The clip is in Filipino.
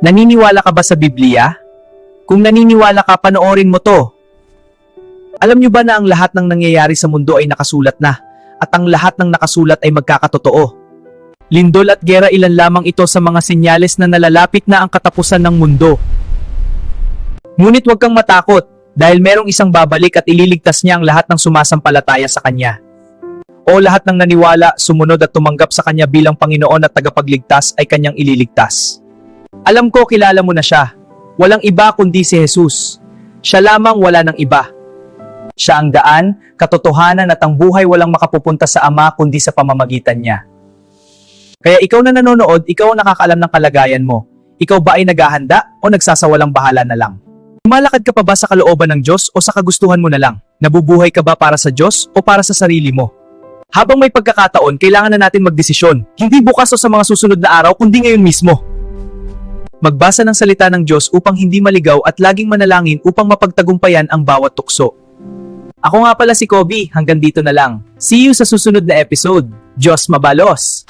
Naniniwala ka ba sa Biblia? Kung naniniwala ka, panoorin mo to. Alam nyo ba na ang lahat ng nangyayari sa mundo ay nakasulat na, at ang lahat ng nakasulat ay magkakatotoo? Lindol at gera, ilan lamang ito sa mga senyales na nalalapit na ang katapusan ng mundo. Ngunit huwag kang matakot, dahil merong isang babalik at ililigtas niya ang lahat ng sumasampalataya sa kanya. O lahat ng naniwala, sumunod at tumanggap sa kanya bilang Panginoon at tagapagligtas ay kanyang ililigtas. Alam ko, kilala mo na siya. Walang iba kundi si Jesus. Siya lamang, wala ng iba. Siya ang daan, katotohanan at ang buhay, walang makapupunta sa Ama kundi sa pamamagitan niya. Kaya ikaw na nanonood, ikaw ang nakakaalam ng kalagayan mo. Ikaw ba ay naghahanda o nagsasawalang bahala na lang? Lumalakad ka pa ba sa kalooban ng Diyos o sa kagustuhan mo na lang? Nabubuhay ka ba para sa Diyos o para sa sarili mo? Habang may pagkakataon, kailangan na natin magdesisyon. Hindi bukas o sa mga susunod na araw, kundi ngayon mismo. Magbasa ng salita ng Diyos upang hindi maligaw at laging manalangin upang mapagtagumpayan ang bawat tukso. Ako nga pala si Kobe, hanggang dito na lang. See you sa susunod na episode. Diyos mabalos!